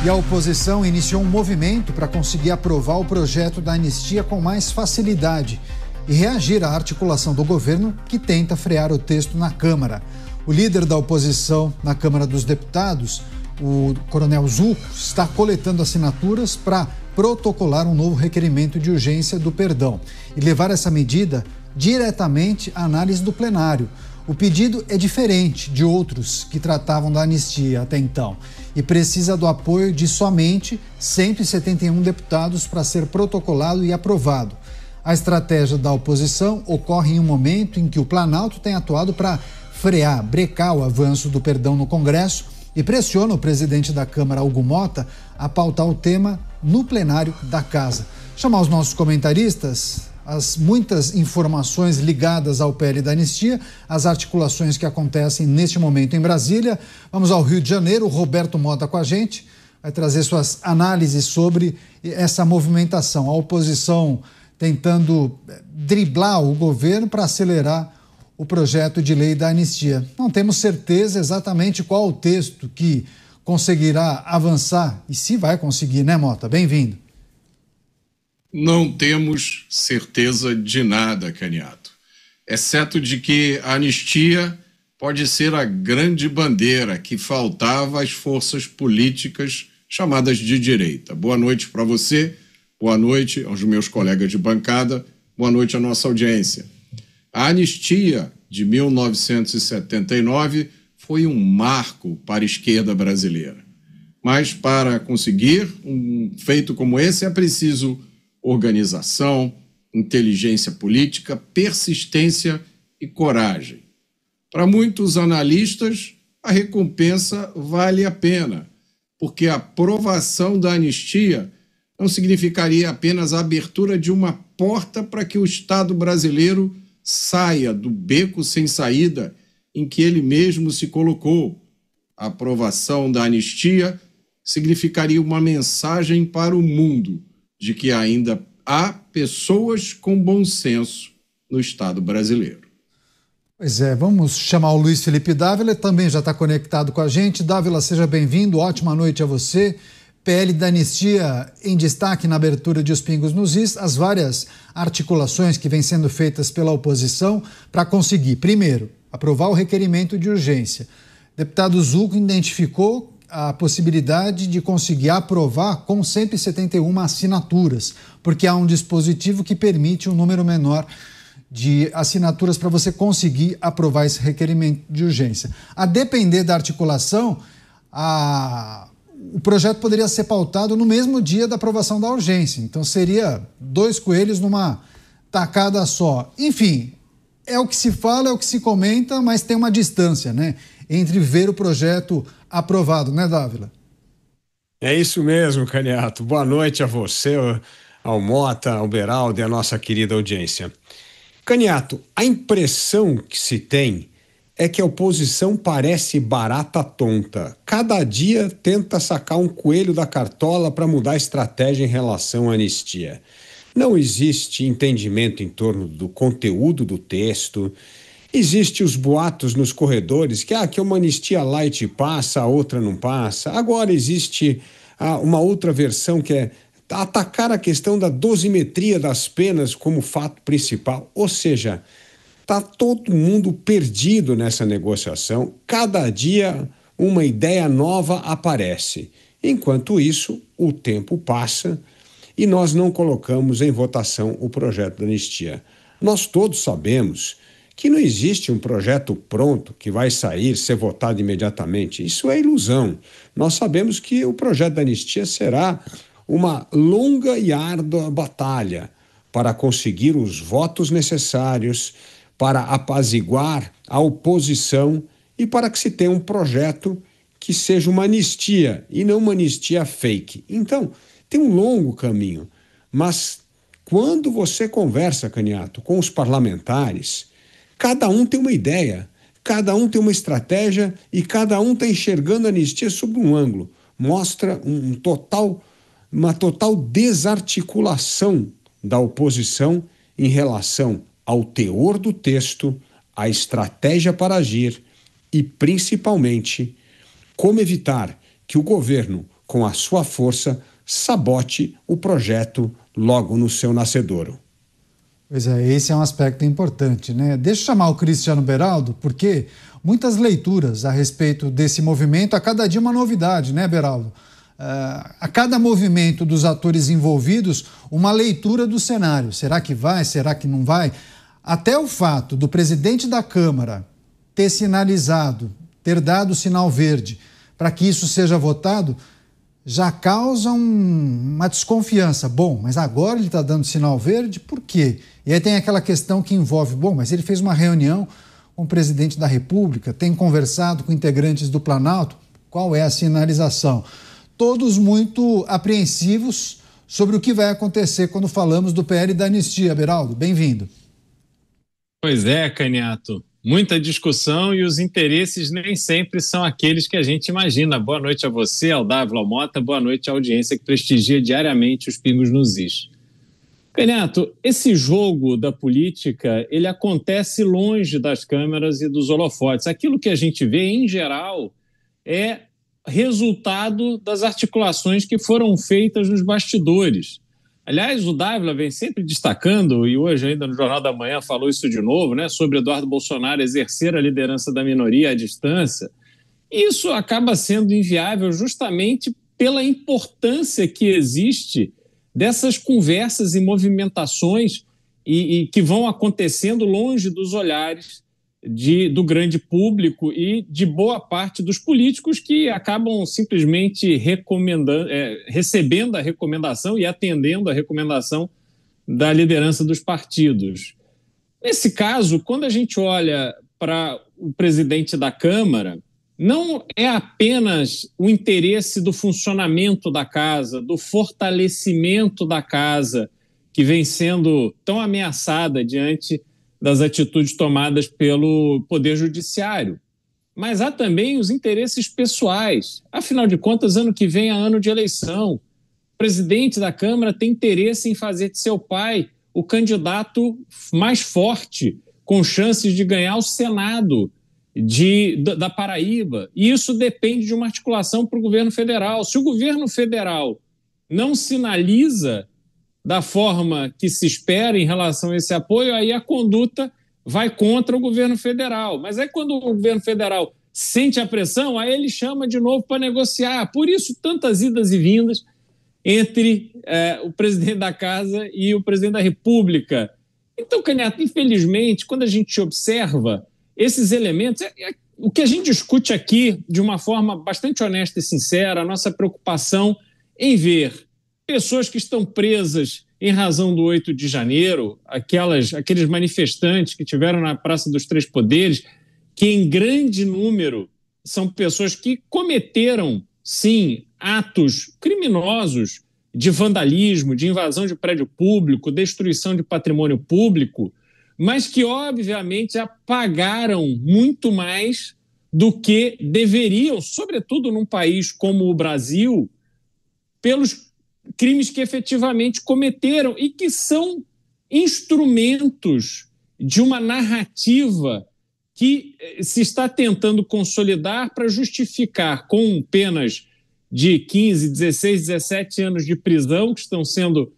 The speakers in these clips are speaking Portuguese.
E a oposição iniciou um movimento para conseguir aprovar o projeto da anistia com mais facilidade e reagir à articulação do governo que tenta frear o texto na Câmara. O líder da oposição na Câmara dos Deputados, o Coronel Zucco, está coletando assinaturas para protocolar um novo requerimento de urgência do perdão e levar essa medida diretamente à análise do plenário. O pedido é diferente de outros que tratavam da anistia até então e precisa do apoio de somente 171 deputados para ser protocolado e aprovado. A estratégia da oposição ocorre em um momento em que o Planalto tem atuado para brecar o avanço do perdão no Congresso e pressiona o presidente da Câmara, Hugo Motta, a pautar o tema no plenário da Casa. Chamar os nossos comentaristas, as muitas informações ligadas ao PL da anistia, as articulações que acontecem neste momento em Brasília. Vamos ao Rio de Janeiro, o Roberto Motta com a gente, vai trazer suas análises sobre essa movimentação. A oposição tentando driblar o governo para acelerar o projeto de lei da anistia. Não temos certeza exatamente qual o texto que conseguirá avançar e se vai conseguir, né, Motta? Bem-vindo. Não temos certeza de nada, Caniato, exceto de que a anistia pode ser a grande bandeira que faltava às forças políticas chamadas de direita. Boa noite para você, boa noite aos meus colegas de bancada, boa noite à nossa audiência. A anistia de 1979 foi um marco para a esquerda brasileira. Mas para conseguir um feito como esse é preciso organização, inteligência política, persistência e coragem. Para muitos analistas, a recompensa vale a pena, porque a aprovação da anistia não significaria apenas a abertura de uma porta para que o Estado brasileiro saia do beco sem saída em que ele mesmo se colocou. A aprovação da anistia significaria uma mensagem para o mundo de que ainda há pessoas com bom senso no Estado brasileiro. Pois é, vamos chamar o Luiz Felipe Dávila, também já está conectado com a gente. Dávila, seja bem-vindo, ótima noite a você. PL da anistia em destaque na abertura de Os Pingos nos Is, as várias articulações que vêm sendo feitas pela oposição para conseguir, primeiro, aprovar o requerimento de urgência. O deputado Zucco identificou a possibilidade de conseguir aprovar com 171 assinaturas, porque há um dispositivo que permite um número menor de assinaturas para você conseguir aprovar esse requerimento de urgência. A depender da articulação, o projeto poderia ser pautado no mesmo dia da aprovação da urgência. Então seria 2 coelhos numa tacada só. Enfim, é o que se fala, é o que se comenta, mas tem uma distância, né, entre ver o projeto aprovado, né, Dávila? É isso mesmo, Caniato. Boa noite a você, ao Motta, ao Beraldo e à nossa querida audiência. Caniato, a impressão que se tem é que a oposição parece barata tonta. Cada dia tenta sacar um coelho da cartola para mudar a estratégia em relação à anistia. Não existe entendimento em torno do conteúdo do texto. Existem os boatos nos corredores que uma anistia light passa, a outra não passa. Agora existe uma outra versão que é atacar a questão da dosimetria das penas como fato principal. Ou seja, está todo mundo perdido nessa negociação. Cada dia uma ideia nova aparece. Enquanto isso, o tempo passa e nós não colocamos em votação o projeto da anistia. Nós todos sabemos que não existe um projeto pronto que vai sair, ser votado imediatamente. Isso é ilusão. Nós sabemos que o projeto da anistia será uma longa e árdua batalha para conseguir os votos necessários, para apaziguar a oposição e para que se tenha um projeto que seja uma anistia e não uma anistia fake. Então, tem um longo caminho, mas quando você conversa, Caniato, com os parlamentares, cada um tem uma ideia, cada um tem uma estratégia e cada um está enxergando a anistia sob um ângulo. Mostra uma total desarticulação da oposição em relação ao teor do texto, à estratégia para agir e, principalmente, como evitar que o governo com a sua força, sabote o projeto logo no seu nascedouro. Pois é, esse é um aspecto importante, né? Deixa eu chamar o Cristiano Beraldo, porque muitas leituras a respeito desse movimento, a cada dia uma novidade, né, Beraldo? A cada movimento dos atores envolvidos, uma leitura do cenário. Será que vai? Será que não vai? Até o fato do presidente da Câmara ter sinalizado, ter dado sinal verde para que isso seja votado, já causa uma desconfiança. Bom, mas agora ele está dando sinal verde, por quê? E aí tem aquela questão que envolve, bom, mas ele fez uma reunião com o presidente da República, tem conversado com integrantes do Planalto, qual é a sinalização? Todos muito apreensivos sobre o que vai acontecer quando falamos do PL da anistia. Beraldo, bem-vindo. Pois é, Caniato. Muita discussão e os interesses nem sempre são aqueles que a gente imagina. Boa noite a você, ao Dávila, ao Mota, boa noite à audiência que prestigia diariamente os Pingos nos Is. Caniato, esse jogo da política, ele acontece longe das câmeras e dos holofotes. Aquilo que a gente vê, em geral, é resultado das articulações que foram feitas nos bastidores. Aliás, o Dávila vem sempre destacando, e hoje ainda no Jornal da Manhã falou isso de novo, né, sobre Eduardo Bolsonaro exercer a liderança da minoria à distância. Isso acaba sendo inviável justamente pela importância que existe dessas conversas e movimentações e que vão acontecendo longe dos olhares do grande público e de boa parte dos políticos que acabam simplesmente recebendo a recomendação e atendendo a recomendação da liderança dos partidos. Nesse caso, quando a gente olha para o presidente da Câmara, não é apenas o interesse do funcionamento da casa, do fortalecimento da casa, que vem sendo tão ameaçada diante das atitudes tomadas pelo Poder Judiciário. Mas há também os interesses pessoais. Afinal de contas, ano que vem é ano de eleição. O presidente da Câmara tem interesse em fazer de seu pai o candidato mais forte, com chances de ganhar o Senado da Paraíba. E isso depende de uma articulação para o governo federal. Se o governo federal não sinaliza da forma que se espera em relação a esse apoio, aí a conduta vai contra o governo federal. Mas aí quando o governo federal sente a pressão, aí ele chama de novo para negociar. Por isso, tantas idas e vindas entre o presidente da Casa e o presidente da República. Então, Caniato, infelizmente, quando a gente observa esses elementos, o que a gente discute aqui de uma forma bastante honesta e sincera, a nossa preocupação em ver pessoas que estão presas em razão do 8 de janeiro, aqueles manifestantes que tiveram na Praça dos Três Poderes, que em grande número são pessoas que cometeram, sim, atos criminosos de vandalismo, de invasão de prédio público, destruição de patrimônio público, mas que, obviamente, apagaram muito mais do que deveriam, sobretudo num país como o Brasil, pelos crimes que efetivamente cometeram e que são instrumentos de uma narrativa que se está tentando consolidar para justificar com penas de 15, 16, 17 anos de prisão que estão sendo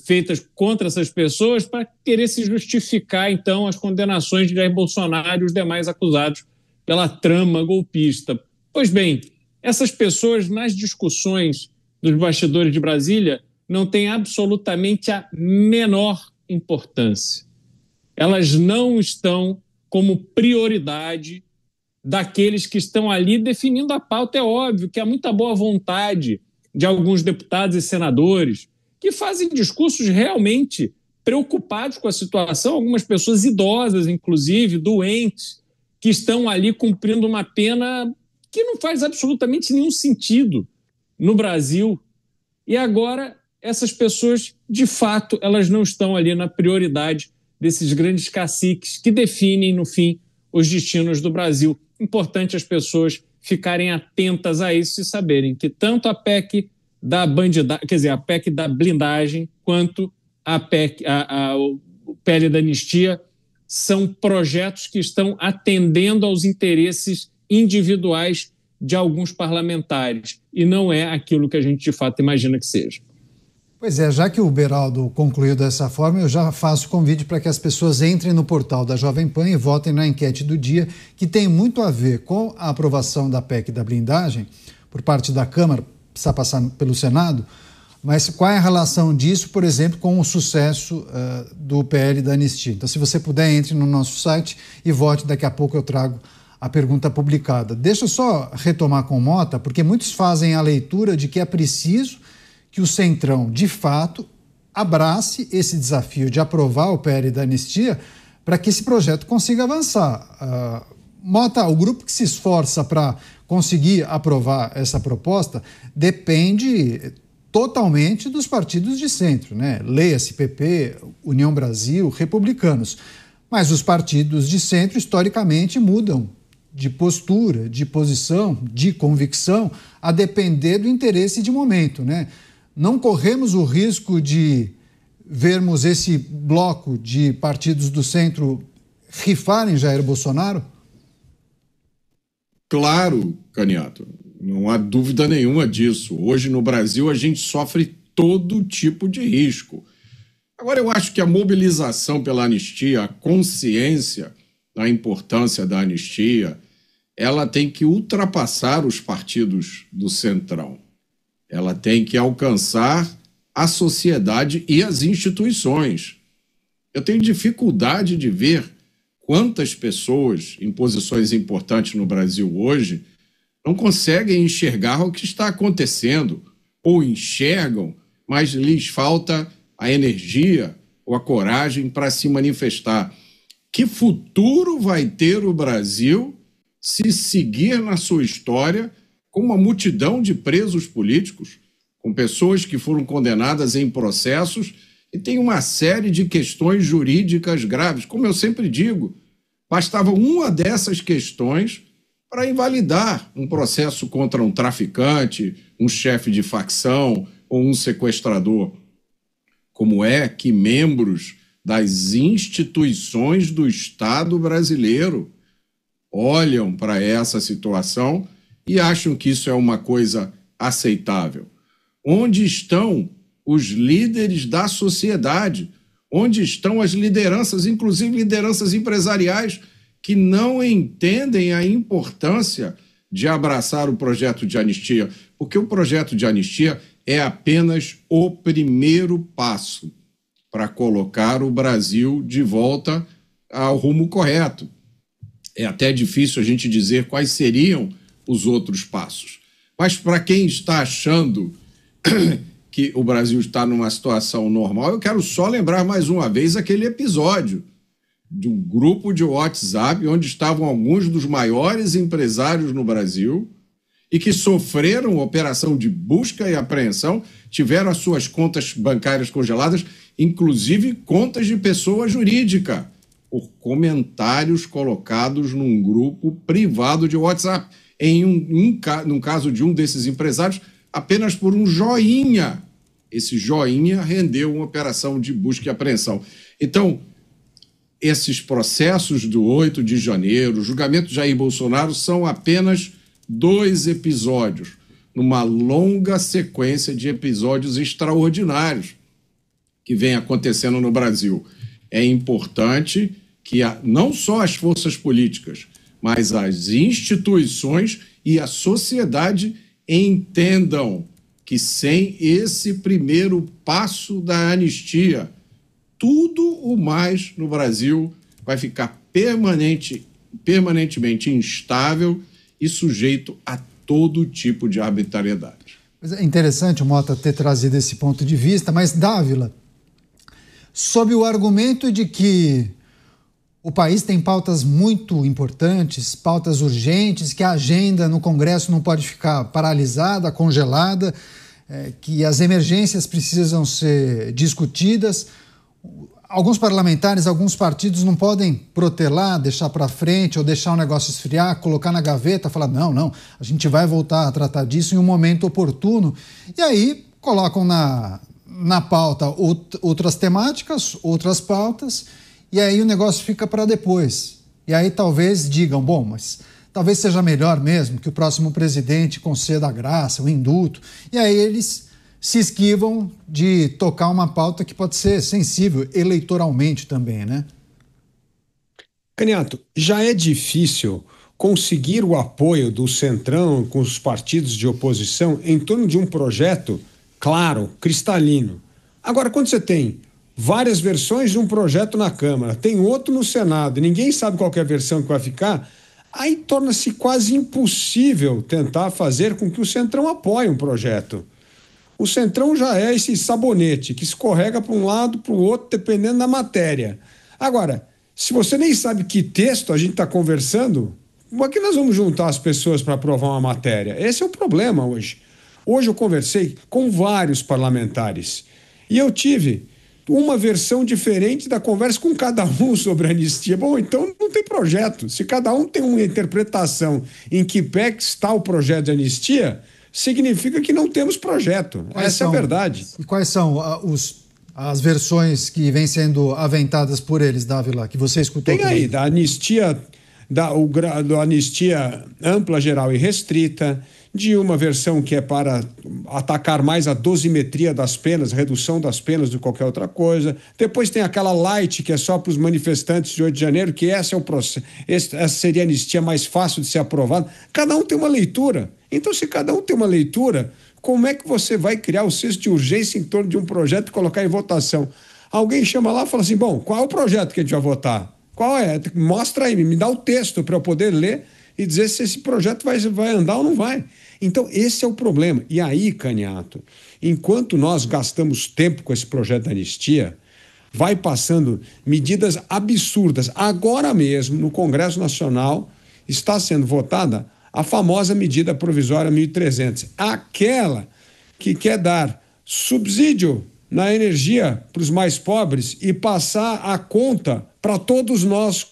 feitas contra essas pessoas para querer se justificar, então, as condenações de Jair Bolsonaro e os demais acusados pela trama golpista. Pois bem, essas pessoas, nas discussões dos bastidores de Brasília, não têm absolutamente a menor importância. Elas não estão como prioridade daqueles que estão ali definindo a pauta. É óbvio que há muita boa vontade de alguns deputados e senadores que fazem discursos realmente preocupados com a situação, algumas pessoas idosas, inclusive, doentes, que estão ali cumprindo uma pena que não faz absolutamente nenhum sentido no Brasil. E agora essas pessoas, de fato, elas não estão ali na prioridade desses grandes caciques que definem, no fim, os destinos do Brasil. Importante as pessoas ficarem atentas a isso e saberem que tanto a PEC da a PEC da blindagem, quanto o PL da anistia são projetos que estão atendendo aos interesses individuais de alguns parlamentares, e não é aquilo que a gente de fato imagina que seja. Pois é, já que o Beraldo concluiu dessa forma, eu já faço convite para que as pessoas entrem no portal da Jovem Pan e votem na enquete do dia, que tem muito a ver com a aprovação da PEC da blindagem por parte da Câmara, precisa passar pelo Senado, mas qual é a relação disso, por exemplo, com o sucesso do PL da anistia? Então, se você puder, entre no nosso site e vote, daqui a pouco eu trago a pergunta publicada. Deixa eu só retomar com o Mota, porque muitos fazem a leitura de que é preciso que o Centrão, de fato, abrace esse desafio de aprovar o PL da anistia para que esse projeto consiga avançar. Mota, o grupo que se esforça para conseguir aprovar essa proposta depende totalmente dos partidos de centro, né? Leia-se PP, União Brasil, Republicanos. Mas os partidos de centro, historicamente, mudam de postura, de posição, de convicção, a depender do interesse de momento, né? Não corremos o risco de vermos esse bloco de partidos do centro rifarem Jair Bolsonaro? Claro, Caniato, não há dúvida nenhuma disso. Hoje no Brasil a gente sofre todo tipo de risco. Agora eu acho que a mobilização pela anistia, a consciência da importância da anistia, ela tem que ultrapassar os partidos do Centrão. Ela tem que alcançar a sociedade e as instituições. Eu tenho dificuldade de ver quantas pessoas em posições importantes no Brasil hoje não conseguem enxergar o que está acontecendo, ou enxergam, mas lhes falta a energia ou a coragem para se manifestar. Que futuro vai ter o Brasil se seguir na sua história com uma multidão de presos políticos, com pessoas que foram condenadas em processos e tem uma série de questões jurídicas graves? Como eu sempre digo, bastava uma dessas questões para invalidar um processo contra um traficante, um chefe de facção ou um sequestrador. Como é que membros das instituições do Estado brasileiro olham para essa situação e acham que isso é uma coisa aceitável? Onde estão os líderes da sociedade? Onde estão as lideranças, inclusive lideranças empresariais, que não entendem a importância de abraçar o projeto de anistia? Porque o projeto de anistia é apenas o primeiro passo para colocar o Brasil de volta ao rumo correto. É até difícil a gente dizer quais seriam os outros passos. Mas para quem está achando que o Brasil está numa situação normal, eu quero só lembrar mais uma vez aquele episódio de um grupo de WhatsApp onde estavam alguns dos maiores empresários no Brasil e que sofreram operação de busca e apreensão, tiveram as suas contas bancárias congeladas, inclusive contas de pessoa jurídica, por comentários colocados num grupo privado de WhatsApp. No caso de um desses empresários, apenas por um joinha. Esse joinha rendeu uma operação de busca e apreensão. Então, esses processos do 8 de janeiro, o julgamento de Jair Bolsonaro, são apenas 2 episódios, numa longa sequência de episódios extraordinários que vem acontecendo no Brasil. É importante que não só as forças políticas, mas as instituições e a sociedade entendam que sem esse primeiro passo da anistia, tudo o mais no Brasil vai ficar permanentemente instável e sujeito a todo tipo de arbitrariedade. É interessante o Mota ter trazido esse ponto de vista, mas, Dávila, sob o argumento de que o país tem pautas muito importantes, pautas urgentes, que a agenda no Congresso não pode ficar paralisada, congelada, que as emergências precisam ser discutidas. Alguns parlamentares, alguns partidos não podem protelar, deixar para frente ou deixar o negócio esfriar, colocar na gaveta, falar não, a gente vai voltar a tratar disso em um momento oportuno. E aí colocam na pauta outras temáticas, outras pautas, e aí o negócio fica para depois. E aí talvez digam, bom, mas talvez seja melhor mesmo que o próximo presidente conceda a graça, o indulto, e aí eles se esquivam de tocar uma pauta que pode ser sensível eleitoralmente também, né? Caniato, já é difícil conseguir o apoio do Centrão com os partidos de oposição em torno de um projeto claro, cristalino. Agora, quando você tem várias versões de um projeto na Câmara, tem outro no Senado, e ninguém sabe qual que é a versão que vai ficar, aí torna-se quase impossível tentar fazer com que o Centrão apoie um projeto. O Centrão já é esse sabonete que escorrega para um lado, para o outro, dependendo da matéria. Agora, se você nem sabe que texto a gente está conversando, como é que nós vamos juntar as pessoas para aprovar uma matéria? Esse é o problema hoje. Hoje eu conversei com vários parlamentares e eu tive uma versão diferente da conversa com cada um sobre a anistia. Bom, então não tem projeto. Se cada um tem uma interpretação em que pé está o projeto de anistia, significa que não temos projeto. Essa é a verdade. E quais são as versões que vêm sendo aventadas por eles, Dávila, que você escutou? Tem aí, da anistia, da anistia ampla, geral e restrita, de uma versão que é para atacar mais a dosimetria das penas, redução das penas do que qualquer outra coisa. Depois tem aquela light, que é só para os manifestantes de 8 de janeiro, que essa é o processo, essa seria a anistia mais fácil de ser aprovada. Cada um tem uma leitura. Então, se cada um tem uma leitura, como é que você vai criar o senso de urgência em torno de um projeto e colocar em votação? Alguém chama lá e fala assim, bom, qual é o projeto que a gente vai votar? Qual é? Mostra aí, me dá o texto para eu poder ler e dizer se esse projeto vai andar ou não vai. Então, esse é o problema. E aí, Caniato, enquanto nós gastamos tempo com esse projeto da anistia, vai passando medidas absurdas. Agora mesmo, no Congresso Nacional, está sendo votada a famosa medida provisória 1.300, aquela que quer dar subsídio na energia para os mais pobres e passar a conta para todos nós,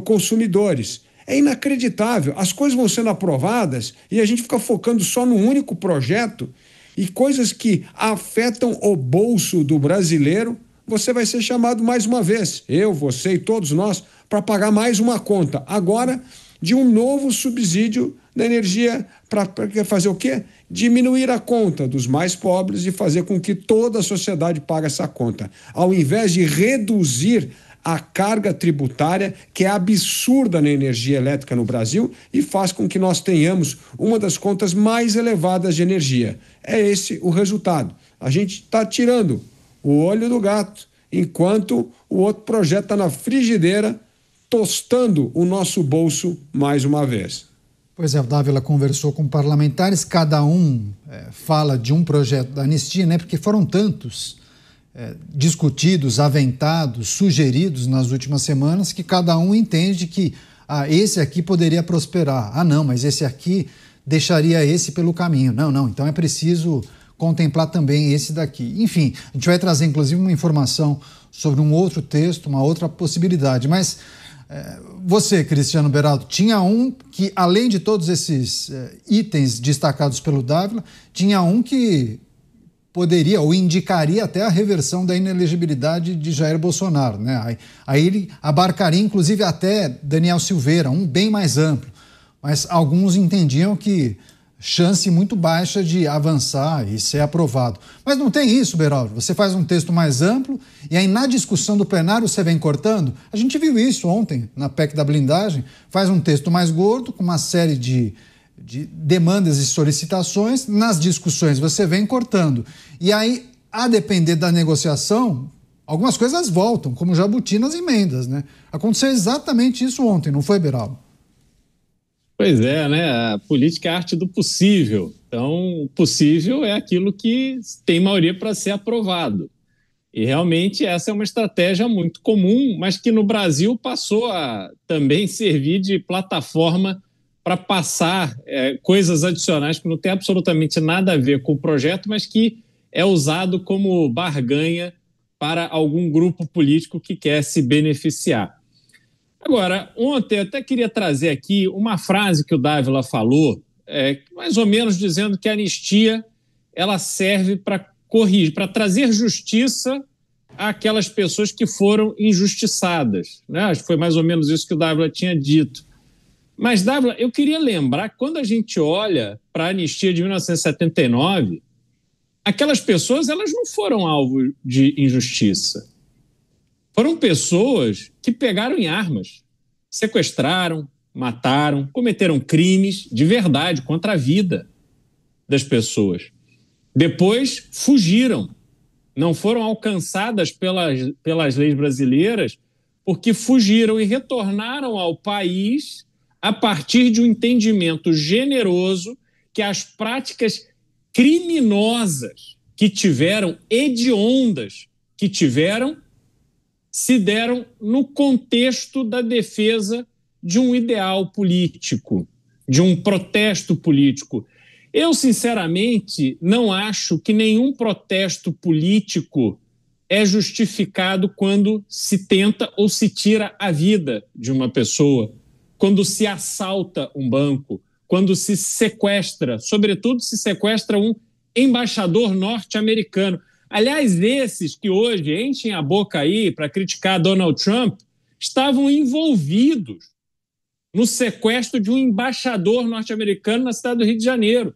consumidores. É inacreditável. As coisas vão sendo aprovadas e a gente fica focando só num único projeto e coisas que afetam o bolso do brasileiro, você vai ser chamado mais uma vez, eu, você e todos nós, para pagar mais uma conta. Agora, de um novo subsídio da energia para fazer o quê? Diminuir a conta dos mais pobres e fazer com que toda a sociedade pague essa conta, ao invés de reduzir a carga tributária, que é absurda na energia elétrica no Brasil e faz com que nós tenhamos uma das contas mais elevadas de energia. É esse o resultado. A gente está tirando o olho do gato, enquanto o outro projeto está na frigideira, tostando o nosso bolso mais uma vez. Pois é, o Dávila conversou com parlamentares, cada um fala de um projeto da anistia, né? Porque foram tantos discutidos, aventados, sugeridos nas últimas semanas, que cada um entende que esse aqui poderia prosperar. Não, mas esse aqui deixaria esse pelo caminho. Não, então é preciso contemplar também esse daqui. Enfim, a gente vai trazer inclusive uma informação sobre um outro texto, uma outra possibilidade, mas você, Cristiano Beraldo, tinha um que, além de todos esses itens destacados pelo Dávila, tinha um que poderia ou indicaria até a reversão da inelegibilidade de Jair Bolsonaro, né? Aí ele abarcaria inclusive até Daniel Silveira, um bem mais amplo, mas alguns entendiam que chance muito baixa de avançar e ser aprovado. Mas não tem isso, Beraldo. Você faz um texto mais amplo e aí na discussão do plenário você vem cortando. A gente viu isso ontem na PEC da blindagem. Faz um texto mais gordo com uma série de demandas e solicitações. Nas discussões você vem cortando. E aí, a depender da negociação, algumas coisas voltam, como jabuti nas emendas, né? Aconteceu exatamente isso ontem, não foi, Beraldo? Pois é, né? A política é a arte do possível. Então, o possível é aquilo que tem maioria para ser aprovado. E realmente essa é uma estratégia muito comum, mas que no Brasil passou a também servir de plataforma para passar coisas adicionais que não tem absolutamente nada a ver com o projeto, mas que é usado como barganha para algum grupo político que quer se beneficiar. Agora, ontem eu até queria trazer aqui uma frase que o Dávila falou, mais ou menos dizendo que a anistia ela serve para corrigir, para trazer justiça àquelas pessoas que foram injustiçadas, né? Acho que foi mais ou menos isso que o Dávila tinha dito. Mas, Dávila, eu queria lembrar que quando a gente olha para a anistia de 1979, aquelas pessoas elas não foram alvo de injustiça. Foram pessoas que pegaram em armas, sequestraram, mataram, cometeram crimes de verdade contra a vida das pessoas. Depois fugiram, não foram alcançadas pelas leis brasileiras porque fugiram e retornaram ao país a partir de um entendimento generoso que as práticas criminosas que tiveram, hediondas que tiveram, se deram no contexto da defesa de um ideal político, de um protesto político. Eu, sinceramente, não acho que nenhum protesto político é justificado quando se tenta ou se tira a vida de uma pessoa, quando se assalta um banco, quando se sequestra, sobretudo se sequestra um embaixador norte-americano. Aliás, esses que hoje enchem a boca aí para criticar Donald Trump estavam envolvidos no sequestro de um embaixador norte-americano na cidade do Rio de Janeiro.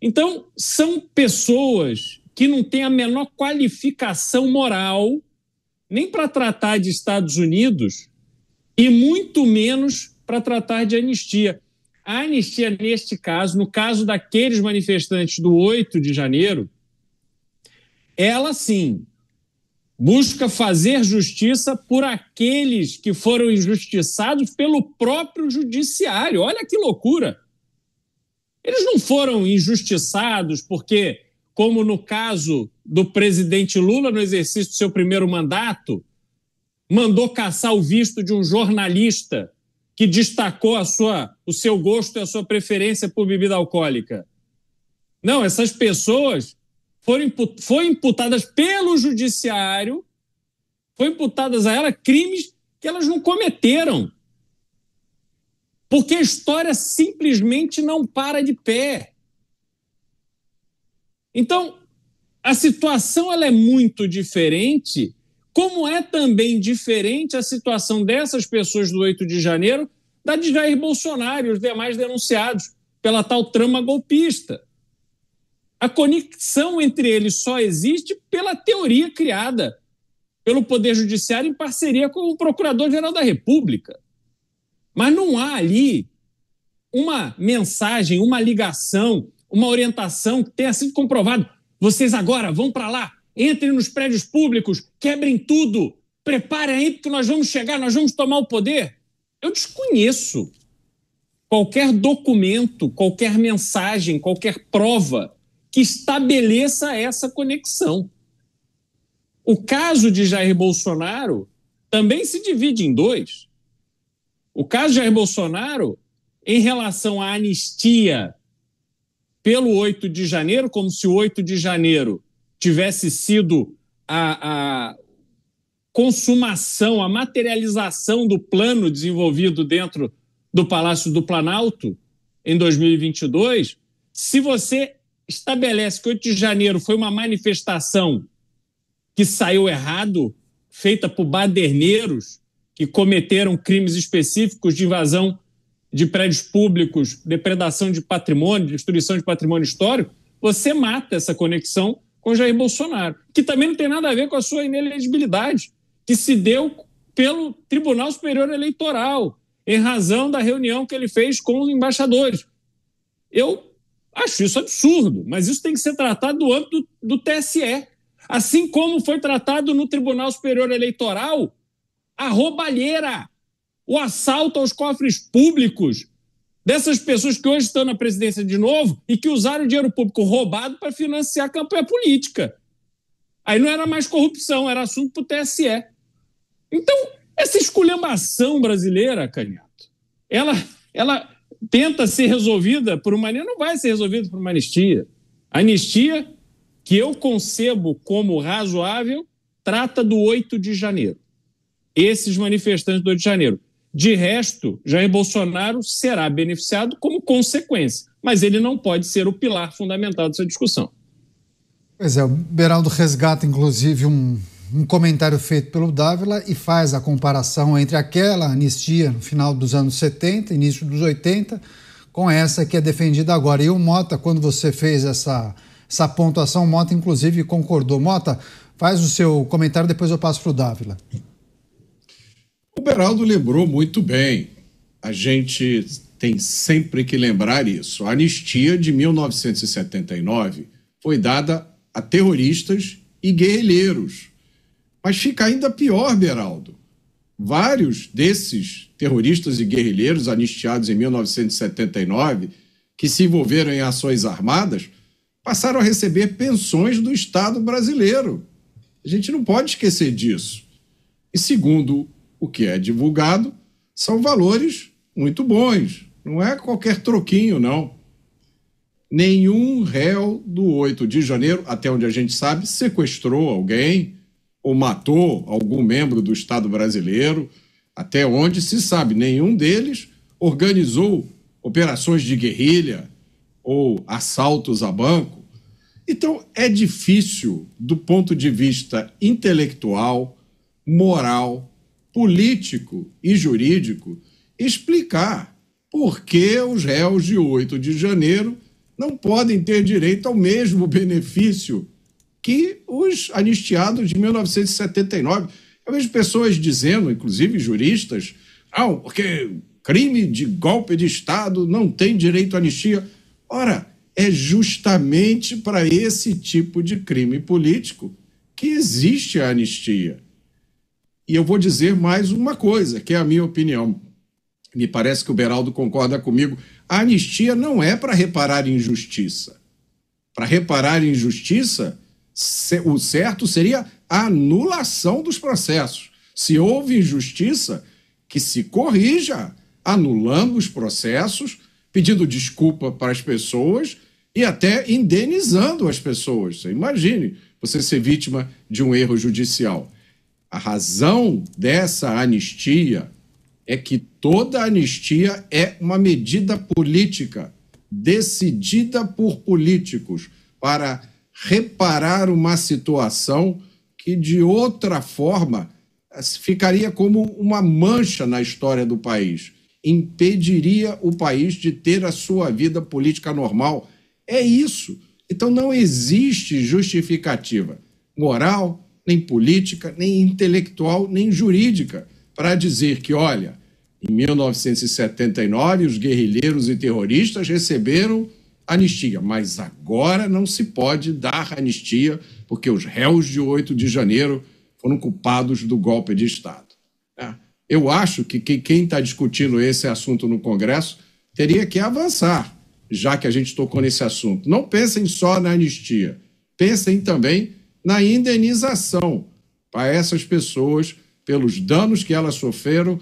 Então, são pessoas que não têm a menor qualificação moral nem para tratar de Estados Unidos e muito menos para tratar de anistia. A anistia, neste caso, no caso daqueles manifestantes do 8 de janeiro, ela, sim, busca fazer justiça por aqueles que foram injustiçados pelo próprio judiciário. Olha que loucura! Eles não foram injustiçados porque, como no caso do presidente Lula, no exercício do seu primeiro mandato, mandou caçar o visto de um jornalista que destacou o seu gosto e a sua preferência por bebida alcoólica. Não, essas pessoas foram imputadas pelo judiciário, foram imputadas a ela crimes que elas não cometeram. Porque a história simplesmente não para de pé. Então, a situação ela é muito diferente, como é também diferente a situação dessas pessoas do 8 de janeiro da de Jair Bolsonaro e os demais denunciados pela tal trama golpista. A conexão entre eles só existe pela teoria criada pelo Poder Judiciário em parceria com o Procurador-Geral da República. Mas não há ali uma mensagem, uma ligação, uma orientação que tenha sido comprovado. Vocês agora vão para lá, entrem nos prédios públicos, quebrem tudo, preparem aí porque nós vamos chegar, nós vamos tomar o poder. Eu desconheço qualquer documento, qualquer mensagem, qualquer prova que estabeleça essa conexão. O caso de Jair Bolsonaro também se divide em dois. O caso de Jair Bolsonaro, em relação à anistia pelo 8 de janeiro, como se o 8 de janeiro tivesse sido a consumação, a materialização do plano desenvolvido dentro do Palácio do Planalto em 2022, se você estabelece que 8 de janeiro foi uma manifestação que saiu errado, feita por baderneiros que cometeram crimes específicos de invasão de prédios públicos, depredação de patrimônio, destruição de patrimônio histórico, você mata essa conexão com Jair Bolsonaro, que também não tem nada a ver com a sua inelegibilidade, que se deu pelo Tribunal Superior Eleitoral, em razão da reunião que ele fez com os embaixadores. Eu acho isso absurdo, mas isso tem que ser tratado no âmbito do TSE. Assim como foi tratado no Tribunal Superior Eleitoral a roubalheira, o assalto aos cofres públicos dessas pessoas que hoje estão na presidência de novo e que usaram o dinheiro público roubado para financiar a campanha política. Aí não era mais corrupção, era assunto para o TSE. Então, essa esculhambação brasileira, Canhato, ela tenta ser resolvida por uma... Não vai ser resolvida por uma anistia. A anistia, que eu concebo como razoável, trata do 8 de janeiro. Esses manifestantes do 8 de janeiro. De resto, Jair Bolsonaro será beneficiado como consequência, mas ele não pode ser o pilar fundamental dessa discussão. Pois é, o Beraldo resgata, inclusive, um comentário feito pelo Dávila e faz a comparação entre aquela anistia no final dos anos 70, início dos 80, com essa que é defendida agora. E o Mota, quando você fez essa pontuação, o Mota inclusive concordou. Mota, faz o seu comentário, depois eu passo para o Dávila. O Beraldo lembrou muito bem. A gente tem sempre que lembrar isso. A anistia de 1979 foi dada a terroristas e guerrilheiros. Mas fica ainda pior, Beraldo. Vários desses terroristas e guerrilheiros anistiados em 1979, que se envolveram em ações armadas, passaram a receber pensões do Estado brasileiro. A gente não pode esquecer disso. E segundo o que é divulgado, são valores muito bons. Não é qualquer troquinho, não. Nenhum réu do 8 de janeiro, até onde a gente sabe, sequestrou alguém ou matou algum membro do Estado brasileiro. Até onde se sabe, nenhum deles organizou operações de guerrilha ou assaltos a banco. Então, é difícil, do ponto de vista intelectual, moral, político e jurídico, explicar por que os réus de 8 de janeiro não podem ter direito ao mesmo benefício que os anistiados de 1979. Eu vejo pessoas dizendo, inclusive juristas, porque crime de golpe de Estado não tem direito à anistia. Ora, é justamente para esse tipo de crime político que existe a anistia. E eu vou dizer mais uma coisa, que é a minha opinião. Me parece que o Beraldo concorda comigo. A anistia não é para reparar injustiça. Para reparar injustiça, o certo seria a anulação dos processos. Se houve injustiça, que se corrija, anulando os processos, pedindo desculpa para as pessoas e até indenizando as pessoas. Você imagine você ser vítima de um erro judicial. A razão dessa anistia é que toda anistia é uma medida política, decidida por políticos, para reparar uma situação que, de outra forma, ficaria como uma mancha na história do país, impediria o país de ter a sua vida política normal. É isso. Então não existe justificativa moral, nem política, nem intelectual, nem jurídica para dizer que, olha, em 1979 os guerrilheiros e terroristas receberam anistia, mas agora não se pode dar anistia porque os réus de 8 de janeiro foram culpados do golpe de Estado. Eu acho que quem está discutindo esse assunto no Congresso teria que avançar, já que a gente tocou nesse assunto. Não pensem só na anistia, pensem também na indenização para essas pessoas pelos danos que elas sofreram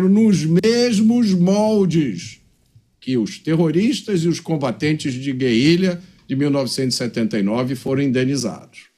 nos mesmos moldes que os terroristas e os combatentes de guerrilha de 1979 foram indenizados.